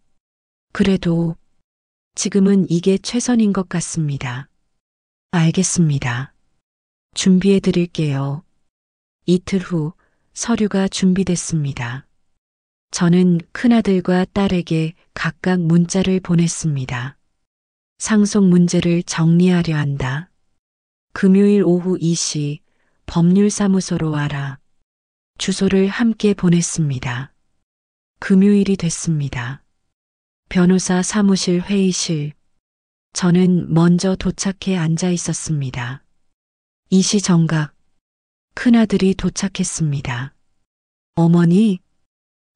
그래도 지금은 이게 최선인 것 같습니다. 알겠습니다. 준비해 드릴게요. 이틀 후 서류가 준비됐습니다. 저는 큰아들과 딸에게 각각 문자를 보냈습니다. 상속 문제를 정리하려 한다. 금요일 오후 2시 법률사무소로 와라. 주소를 함께 보냈습니다. 금요일이 됐습니다. 변호사 사무실 회의실. 저는 먼저 도착해 앉아 있었습니다. 이시정각. 큰아들이 도착했습니다. 어머니?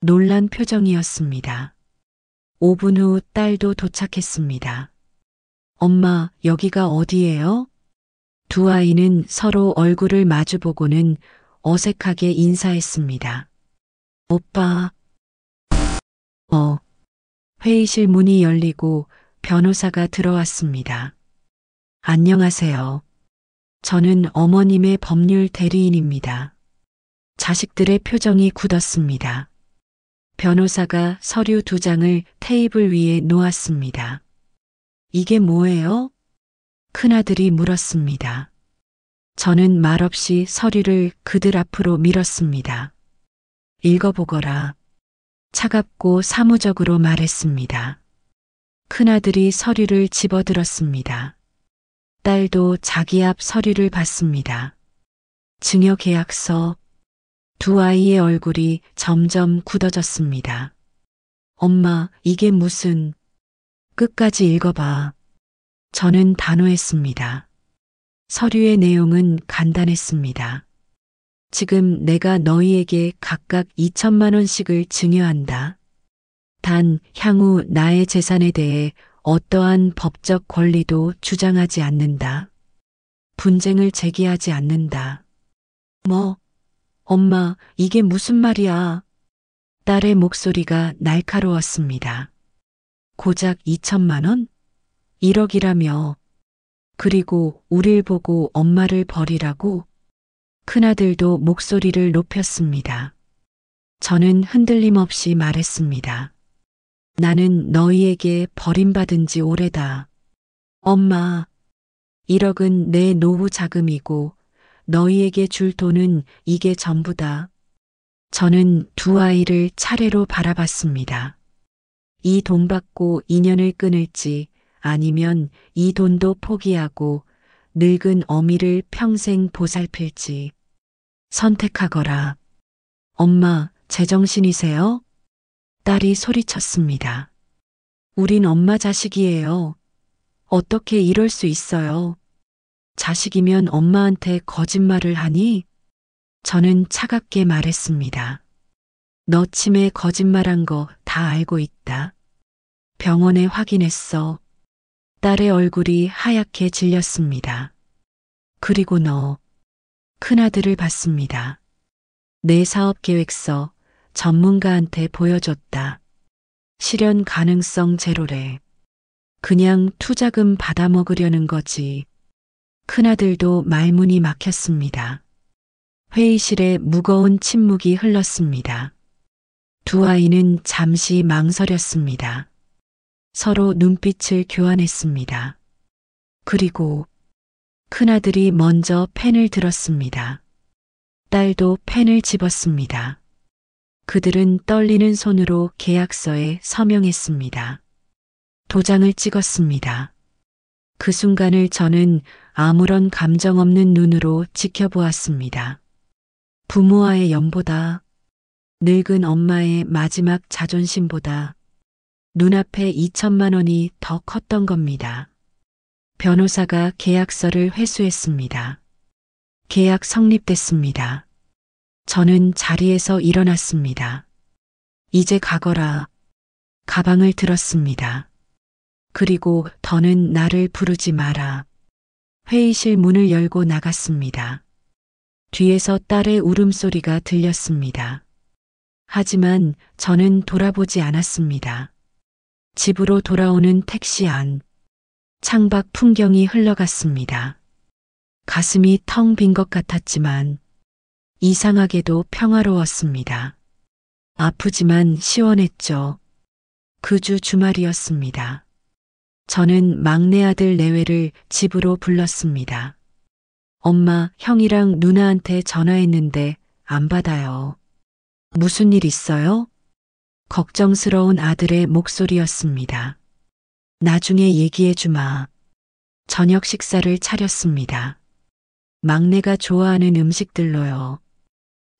놀란 표정이었습니다. 5분 후 딸도 도착했습니다. 엄마, 여기가 어디예요? 두 아이는 서로 얼굴을 마주보고는 어색하게 인사했습니다. 오빠. 회의실 문이 열리고 변호사가 들어왔습니다. 안녕하세요. 저는 어머님의 법률 대리인입니다. 자식들의 표정이 굳었습니다. 변호사가 서류 2장을 테이블 위에 놓았습니다. 이게 뭐예요? 큰아들이 물었습니다. 저는 말없이 서류를 그들 앞으로 밀었습니다. 읽어보거라. 차갑고 사무적으로 말했습니다. 큰아들이 서류를 집어들었습니다. 딸도 자기 앞 서류를 봤습니다. 증여계약서. 두 아이의 얼굴이 점점 굳어졌습니다. 엄마, 이게 무슨... 끝까지 읽어봐. 저는 단호했습니다. 서류의 내용은 간단했습니다. 지금 내가 너희에게 각각 2천만 원씩을 증여한다. 단 향후 나의 재산에 대해 어떠한 법적 권리도 주장하지 않는다. 분쟁을 제기하지 않는다. 뭐? 엄마, 이게 무슨 말이야? 딸의 목소리가 날카로웠습니다. 고작 2천만 원? 1억이라며. 그리고 우릴 보고 엄마를 버리라고? 큰아들도 목소리를 높였습니다. 저는 흔들림 없이 말했습니다. 나는 너희에게 버림받은 지 오래다. 엄마, 1억은 내 노후 자금이고 너희에게 줄 돈은 이게 전부다. 저는 두 아이를 차례로 바라봤습니다. 이 돈 받고 인연을 끊을지 아니면 이 돈도 포기하고 늙은 어미를 평생 보살필지 선택하거라. 엄마, 제정신이세요? 딸이 소리쳤습니다. 우린 엄마 자식이에요. 어떻게 이럴 수 있어요? 자식이면 엄마한테 거짓말을 하니? 저는 차갑게 말했습니다. 너 치매 거짓말한 거 다 알고 있다. 병원에 확인했어. 딸의 얼굴이 하얗게 질렸습니다. 그리고 너, 큰아들을 봤습니다. 내 사업계획서 전문가한테 보여줬다. 실현 가능성 제로래. 그냥 투자금 받아먹으려는 거지. 큰아들도 말문이 막혔습니다. 회의실에 무거운 침묵이 흘렀습니다. 두 아이는 잠시 망설였습니다. 서로 눈빛을 교환했습니다. 그리고 큰아들이 먼저 펜을 들었습니다. 딸도 펜을 집었습니다. 그들은 떨리는 손으로 계약서에 서명했습니다. 도장을 찍었습니다. 그 순간을 저는 아무런 감정 없는 눈으로 지켜보았습니다. 부모와의 연보다, 늙은 엄마의 마지막 자존심보다 눈앞에 2천만 원이 더 컸던 겁니다. 변호사가 계약서를 회수했습니다. 계약 성립됐습니다. 저는 자리에서 일어났습니다. 이제 가거라. 가방을 들었습니다. 그리고 더는 나를 부르지 마라. 회의실 문을 열고 나갔습니다. 뒤에서 딸의 울음소리가 들렸습니다. 하지만 저는 돌아보지 않았습니다. 집으로 돌아오는 택시 안, 창밖 풍경이 흘러갔습니다. 가슴이 텅 빈 것 같았지만 이상하게도 평화로웠습니다. 아프지만 시원했죠. 그 주 주말이었습니다. 저는 막내 아들 내외를 집으로 불렀습니다. 엄마, 형이랑 누나한테 전화했는데 안 받아요. 무슨 일 있어요? 걱정스러운 아들의 목소리였습니다. 나중에 얘기해 주마. 저녁 식사를 차렸습니다. 막내가 좋아하는 음식들로요.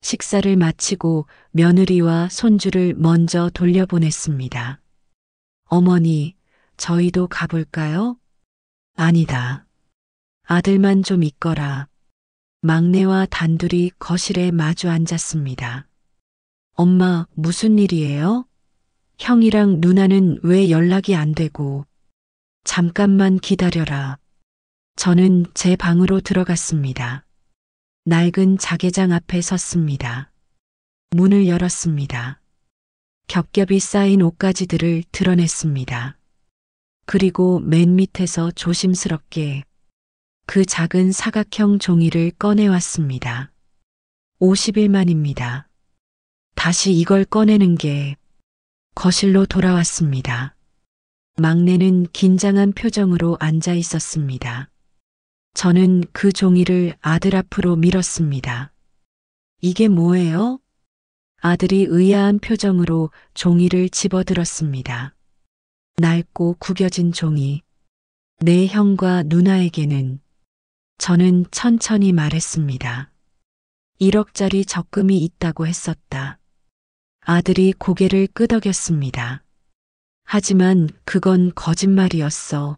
식사를 마치고 며느리와 손주를 먼저 돌려보냈습니다. 어머니, 저희도 가볼까요? 아니다. 아들만 좀 있거라. 막내와 단둘이 거실에 마주 앉았습니다. 엄마, 무슨 일이에요? 형이랑 누나는 왜 연락이 안 되고? 잠깐만 기다려라. 저는 제 방으로 들어갔습니다. 낡은 자개장 앞에 섰습니다. 문을 열었습니다. 겹겹이 쌓인 옷가지들을 드러냈습니다. 그리고 맨 밑에서 조심스럽게 그 작은 사각형 종이를 꺼내왔습니다. 50일만입니다. 다시 이걸 꺼내는 게 거실로 돌아왔습니다. 막내는 긴장한 표정으로 앉아 있었습니다. 저는 그 종이를 아들 앞으로 밀었습니다. 이게 뭐예요? 아들이 의아한 표정으로 종이를 집어들었습니다. 낡고 구겨진 종이. 내 형과 누나에게는. 저는 천천히 말했습니다. 1억짜리 적금이 있다고 했었다. 아들이 고개를 끄덕였습니다. 하지만 그건 거짓말이었어.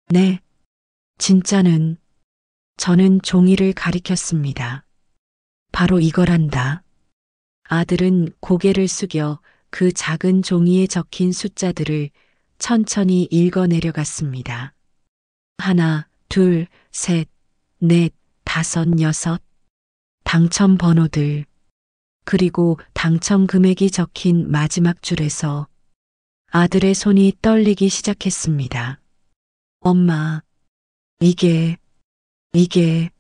네, 진짜는. 저는 종이를 가리켰습니다. 바로 이거란다. 아들은 고개를 숙여 그 작은 종이에 적힌 숫자들을 천천히 읽어 내려갔습니다. 하나, 둘, 셋, 넷, 다섯, 여섯. 당첨 번호들. 그리고 당첨 금액이 적힌 마지막 줄에서 아들의 손이 떨리기 시작했습니다. 엄마, 이게.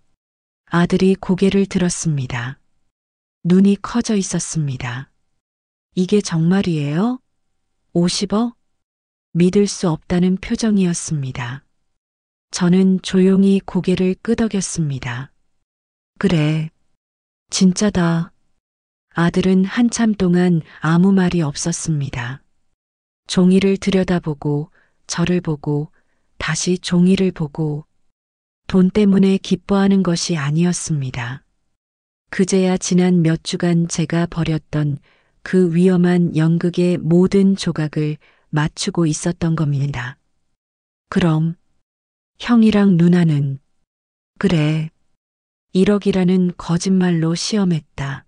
아들이 고개를 들었습니다. 눈이 커져 있었습니다. 이게 정말이에요? 50억? 믿을 수 없다는 표정이었습니다. 저는 조용히 고개를 끄덕였습니다. 그래, 진짜다. 아들은 한참 동안 아무 말이 없었습니다. 종이를 들여다보고, 저를 보고, 다시 종이를 보고, 돈 때문에 기뻐하는 것이 아니었습니다. 그제야 지난 몇 주간 제가 벌였던 그 위험한 연극의 모든 조각을 맞추고 있었던 겁니다. 그럼, 형이랑 누나는, 그래, 1억이라는 거짓말로 시험했다.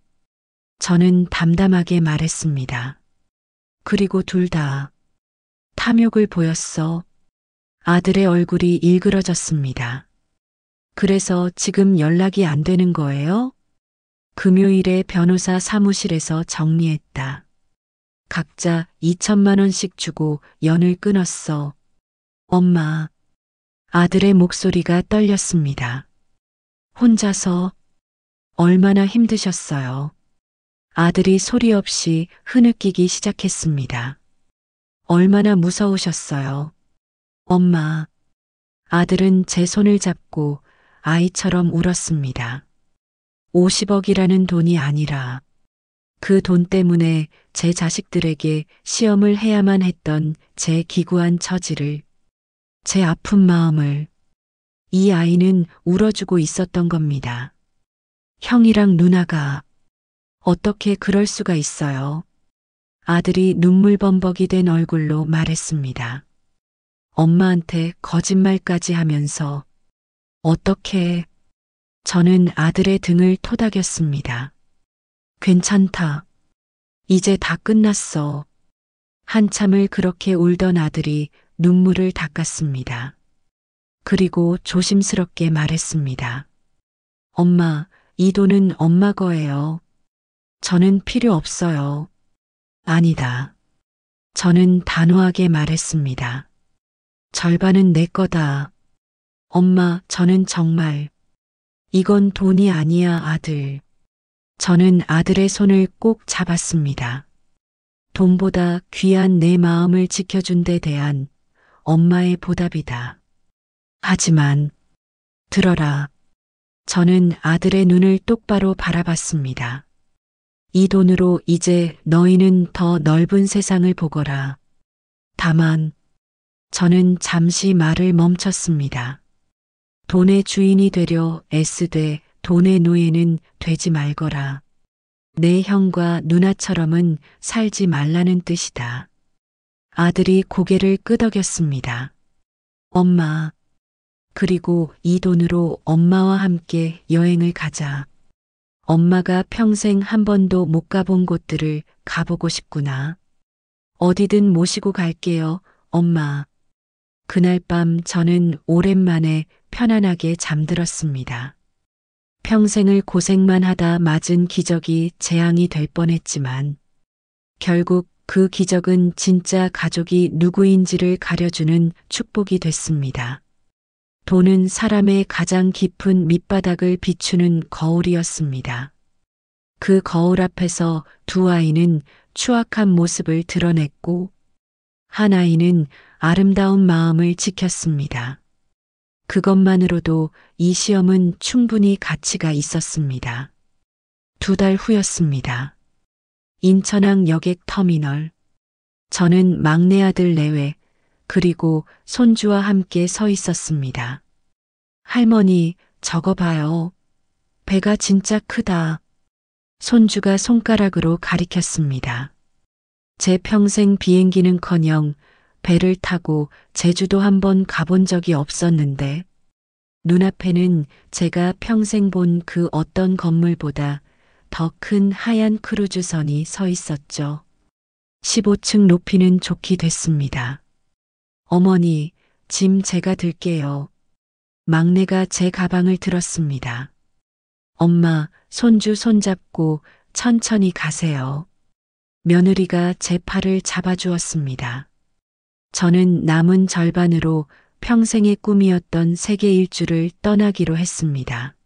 저는 담담하게 말했습니다. 그리고 둘 다 탐욕을 보였어. 아들의 얼굴이 일그러졌습니다. 그래서 지금 연락이 안 되는 거예요? 금요일에 변호사 사무실에서 정리했다. 각자 2천만 원씩 주고 연을 끊었어. 엄마, 아들의 목소리가 떨렸습니다. 혼자서 얼마나 힘드셨어요. 아들이 소리 없이 흐느끼기 시작했습니다. 얼마나 무서우셨어요. 엄마, 아들은 제 손을 잡고 아이처럼 울었습니다. 50억이라는 돈이 아니라 그 돈 때문에 제 자식들에게 시험을 해야만 했던 제 기구한 처지를, 제 아픈 마음을 이 아이는 울어주고 있었던 겁니다. 형이랑 누나가 어떻게 그럴 수가 있어요? 아들이 눈물범벅이 된 얼굴로 말했습니다. 엄마한테 거짓말까지 하면서 어떻게. 저는 아들의 등을 토닥였습니다. 괜찮다. 이제 다 끝났어. 한참을 그렇게 울던 아들이 눈물을 닦았습니다. 그리고 조심스럽게 말했습니다. 엄마, 이 돈은 엄마 거예요. 저는 필요 없어요. 아니다. 저는 단호하게 말했습니다. 절반은 내 거다. 엄마, 저는 정말. 이건 돈이 아니야, 아들. 저는 아들의 손을 꼭 잡았습니다. 돈보다 귀한 내 마음을 지켜준 데 대한 엄마의 보답이다. 하지만, 들어라. 저는 아들의 눈을 똑바로 바라봤습니다. 이 돈으로 이제 너희는 더 넓은 세상을 보거라. 다만, 저는 잠시 말을 멈췄습니다. 돈의 주인이 되려 애쓰되 돈의 노예는 되지 말거라. 내 형과 누나처럼은 살지 말라는 뜻이다. 아들이 고개를 끄덕였습니다. 엄마, 그리고 이 돈으로 엄마와 함께 여행을 가자. 엄마가 평생 한 번도 못 가본 곳들을 가보고 싶구나. 어디든 모시고 갈게요, 엄마. 그날 밤 저는 오랜만에 편안하게 잠들었습니다. 평생을 고생만 하다 맞은 기적이 재앙이 될 뻔했지만 결국 그 기적은 진짜 가족이 누구인지를 가려주는 축복이 됐습니다. 돈은 사람의 가장 깊은 밑바닥을 비추는 거울이었습니다. 그 거울 앞에서 두 아이는 추악한 모습을 드러냈고 한 아이는 아름다운 마음을 지켰습니다. 그것만으로도 이 시험은 충분히 가치가 있었습니다. 2달 후였습니다. 인천항 여객 터미널. 저는 막내 아들 내외 그리고 손주와 함께 서 있었습니다. 할머니, 저거 봐요. 배가 진짜 크다. 손주가 손가락으로 가리켰습니다. 제 평생 비행기는커녕 배를 타고 제주도 한번 가본 적이 없었는데 눈앞에는 제가 평생 본 그 어떤 건물보다 더 큰 하얀 크루즈선이 서 있었죠. 15층 높이는 좋게 됐습니다. 어머니, 짐 제가 들게요. 막내가 제 가방을 들었습니다. 엄마, 손주 손잡고 천천히 가세요. 며느리가 제 팔을 잡아주었습니다. 저는 남은 절반으로 평생의 꿈이었던 세계 일주를 떠나기로 했습니다.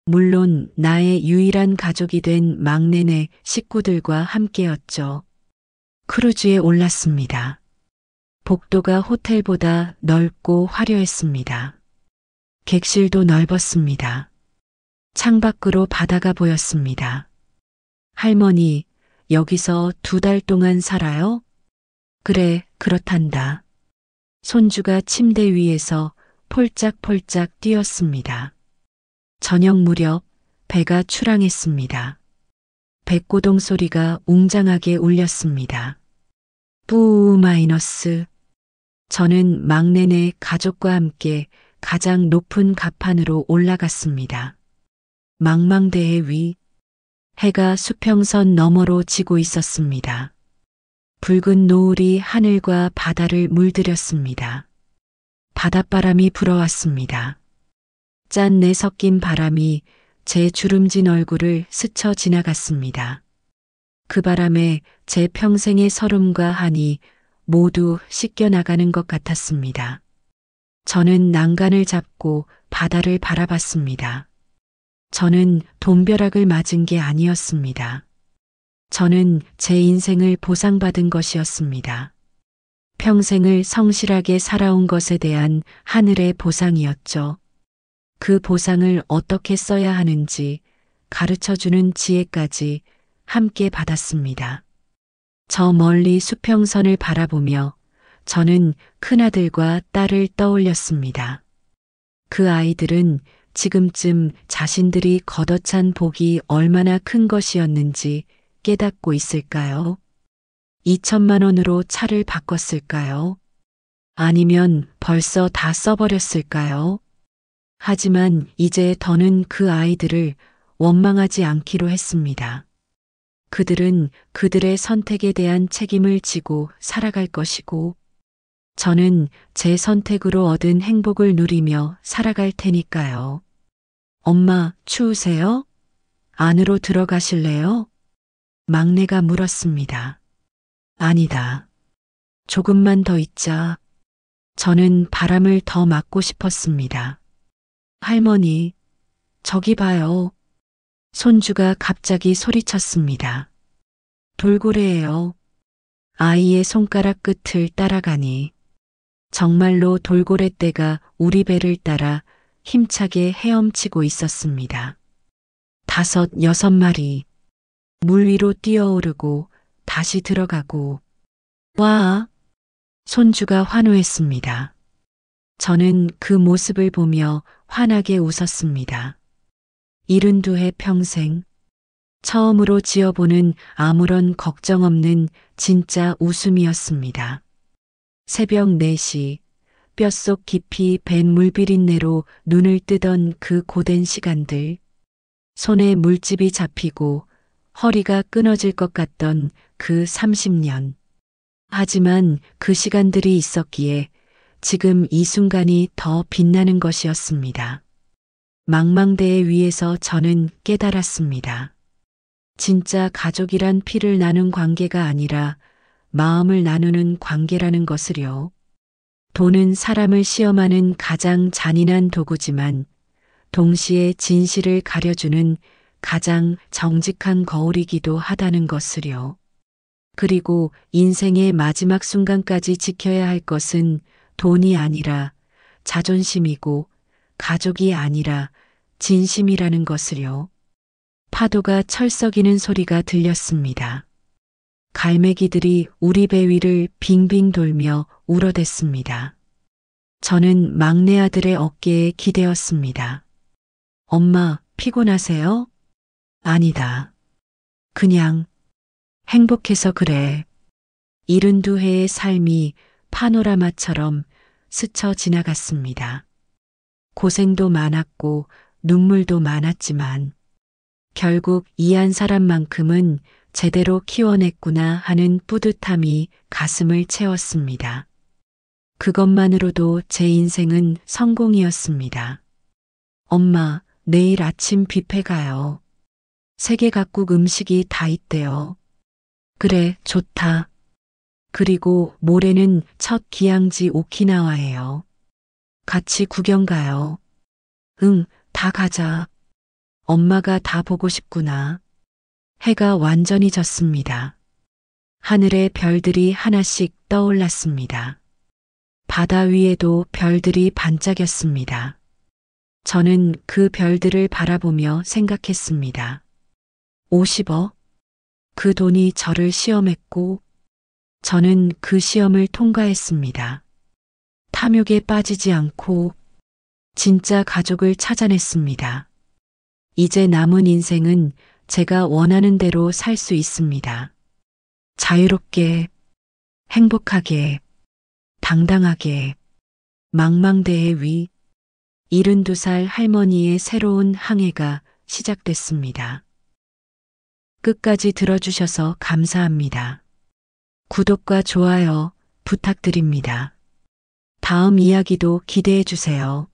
물론 나의 유일한 가족이 된 막내네 식구들과 함께였죠. 크루즈에 올랐습니다. 복도가 호텔보다 넓고 화려했습니다. 객실도 넓었습니다. 창밖으로 바다가 보였습니다. 할머니, 여기서 2달 동안 살아요? 그래, 그렇단다. 손주가 침대 위에서 폴짝폴짝 뛰었습니다. 저녁 무렵 배가 출항했습니다. 백고동 소리가 웅장하게 울렸습니다. 뿌 마이너스. 저는 막내네 가족과 함께 가장 높은 갑판으로 올라갔습니다. 망망대해 위. 해가 수평선 너머로 지고 있었습니다. 붉은 노을이 하늘과 바다를 물들였습니다. 바닷바람이 불어왔습니다. 짠내 섞인 바람이 제 주름진 얼굴을 스쳐 지나갔습니다. 그 바람에 제 평생의 서름과 한이 모두 씻겨나가는 것 같았습니다. 저는 난간을 잡고 바다를 바라봤습니다. 저는 돈벼락을 맞은 게 아니었습니다. 저는 제 인생을 보상받은 것이었습니다. 평생을 성실하게 살아온 것에 대한 하늘의 보상이었죠. 그 보상을 어떻게 써야 하는지 가르쳐주는 지혜까지 함께 받았습니다. 저 멀리 수평선을 바라보며 저는 큰아들과 딸을 떠올렸습니다. 그 아이들은 지금쯤 자신들이 걷어찬 복이 얼마나 큰 것이었는지 깨닫고 있을까요? 2천만 원으로 차를 바꿨을까요? 아니면 벌써 다 써버렸을까요? 하지만 이제 더는 그 아이들을 원망하지 않기로 했습니다. 그들은 그들의 선택에 대한 책임을 지고 살아갈 것이고, 저는 제 선택으로 얻은 행복을 누리며 살아갈 테니까요. 엄마, 추우세요? 안으로 들어가실래요? 막내가 물었습니다. 아니다. 조금만 더 있자. 저는 바람을 더 맞고 싶었습니다. 할머니, 저기 봐요. 손주가 갑자기 소리쳤습니다. 돌고래예요. 아이의 손가락 끝을 따라가니 정말로 돌고래떼가 우리 배를 따라 힘차게 헤엄치고 있었습니다. 5, 6마리. 물 위로 뛰어오르고 다시 들어가고. 와! 손주가 환호했습니다. 저는 그 모습을 보며 환하게 웃었습니다. 72해 평생 처음으로 지어보는 아무런 걱정 없는 진짜 웃음이었습니다. 새벽 4시 뼛속 깊이 밴 물비린내로 눈을 뜨던 그 고된 시간들, 손에 물집이 잡히고 허리가 끊어질 것 같던 그 30년. 하지만 그 시간들이 있었기에 지금 이 순간이 더 빛나는 것이었습니다. 망망대해 위에서 저는 깨달았습니다. 진짜 가족이란 피를 나눈 관계가 아니라 마음을 나누는 관계라는 것을요. 돈은 사람을 시험하는 가장 잔인한 도구지만 동시에 진실을 가려주는 가장 정직한 거울이기도 하다는 것을요. 그리고 인생의 마지막 순간까지 지켜야 할 것은 돈이 아니라 자존심이고 가족이 아니라 진심이라는 것을요. 파도가 철썩이는 소리가 들렸습니다. 갈매기들이 우리 배 위를 빙빙 돌며 울어댔습니다. 저는 막내 아들의 어깨에 기대었습니다. 엄마, 피곤하세요? 아니다. 그냥 행복해서 그래. 72회의 삶이 파노라마처럼 스쳐 지나갔습니다. 고생도 많았고 눈물도 많았지만 결국 이 한 사람만큼은 제대로 키워냈구나 하는 뿌듯함이 가슴을 채웠습니다. 그것만으로도 제 인생은 성공이었습니다. 엄마, 내일 아침 뷔페 가요. 세계 각국 음식이 다 있대요. 그래, 좋다. 그리고 모레는 첫 기항지 오키나와예요. 같이 구경 가요. 응, 다 가자. 엄마가 다 보고 싶구나. 해가 완전히 졌습니다. 하늘에 별들이 하나씩 떠올랐습니다. 바다 위에도 별들이 반짝였습니다. 저는 그 별들을 바라보며 생각했습니다. 50억? 그 돈이 저를 시험했고 저는 그 시험을 통과했습니다. 탐욕에 빠지지 않고 진짜 가족을 찾아냈습니다. 이제 남은 인생은 제가 원하는 대로 살 수 있습니다. 자유롭게, 행복하게, 당당하게, 망망대해 위 72살 할머니의 새로운 항해가 시작됐습니다. 끝까지 들어주셔서 감사합니다. 구독과 좋아요 부탁드립니다. 다음 이야기도 기대해 주세요.